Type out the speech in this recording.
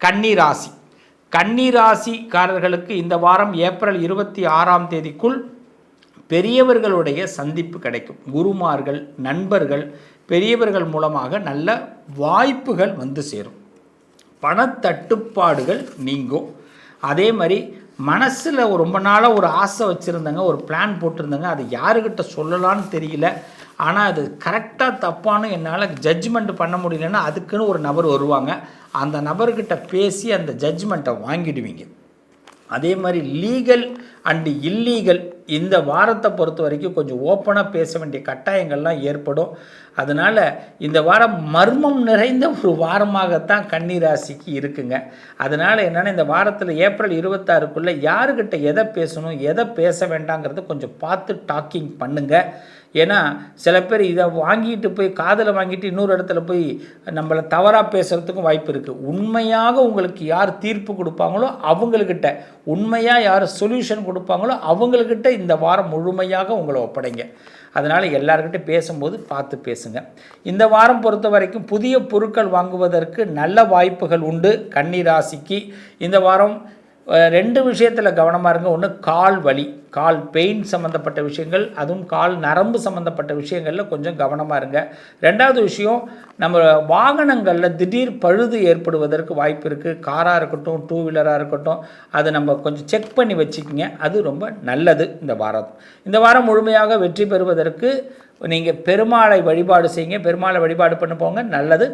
கன்னிராசி. கன்னிராசிக்காரர்களுக்கு இந்த வாரம் ஏப்ரல் 26ஆம் தேதிக்குள் பெரியவர்களுடைய சந்திப்பு கிடைக்கும். குருமார்கள், நண்பர்கள், பெரியவர்கள் மூலமாக நல்ல வாய்ப்புகள் வந்து சேரும். பணத்தட்டுப்பாடுகள் நீங்கும். அதே மாதிரி மனசில் ரொம்ப நாளாக ஒரு ஆசை வச்சுருந்தாங்க, ஒரு பிளான் போட்டிருந்தாங்க, அது யாருக்கிட்ட சொல்லலான்னு தெரியல, ஆனால் அது கரெக்டாக தப்பானு என்னால் ஜட்ஜ்மெண்ட் பண்ண முடியலன்னா அதுக்குன்னு ஒரு நபர் வருவாங்க. அந்த நபர்கிட்ட பேசி அந்த ஜட்ஜ்மெண்ட்டை வாங்கிடுவீங்க. அதே மாதிரி லீகல் அண்டு இல்லீகல் இந்த வாரத்தை பொறுத்த வரைக்கும் கொஞ்சம் ஓப்பனாக பேச வேண்டிய கட்டாயங்கள்லாம் ஏற்படும். அதனால் இந்த வாரம் மர்மம் நிறைந்த ஒரு வாரமாகத்தான் கன்னிராசிக்கு இருக்குங்க. அதனால் என்னென்னா இந்த வாரத்தில் ஏப்ரல் 26க்குள்ளே யாருக்கிட்ட எதை பேசணும் எதை பேச வேண்டாங்கிறத கொஞ்சம் பார்த்து டாக்கிங் பண்ணுங்கள். ஏன்னா சில பேர் இதை வாங்கிட்டு போய் காதில் வாங்கிட்டு இன்னொரு இடத்துல போய் நம்மளை தவறாக பேசுகிறதுக்கும் வாய்ப்பு இருக்குது. உண்மையாக உங்களுக்கு யார் தீர்ப்பு கொடுப்பாங்களோ அவங்கக்கிட்ட, உண்மையாக யார் சொல்யூஷன் கொடுப்பாங்களோ அவங்கக்கிட்ட இந்த வாரம் முழுமையாக உங்களை ஒப்படைங்க. அதனால் எல்லார்கிட்ட பேசும்போது பார்த்து பேசுங்க. இந்த வாரம் பொறுத்த வரைக்கும் புதிய பொருட்கள் வாங்குவதற்கு நல்ல வாய்ப்புகள் உண்டு. கன்னிராசிக்கு இந்த வாரம் 2 விஷயத்தில் கவனமாக இருங்க. ஒன்று கால் வலி, கால் பெயின் சம்மந்தப்பட்ட விஷயங்கள், அதுவும் கால் நரம்பு சம்மந்தப்பட்ட விஷயங்களில் கொஞ்சம் கவனமாக இருங்க. 2வது விஷயம், நம்ம வாகனங்களில் திடீர் பழுது ஏற்படுவதற்கு வாய்ப்பு இருக்குது. காராக இருக்கட்டும், 2 வீலராக இருக்கட்டும், அதை நம்ம கொஞ்சம் செக் பண்ணி வச்சுக்கிங்க. அது ரொம்ப நல்லது. இந்த வாரம் முழுமையாக வெற்றி பெறுவதற்கு நீங்கள் பெருமாளை வழிபாடு செய்யுங்க. பெருமாளை வழிபாடு பண்ண போங்க, நல்லது.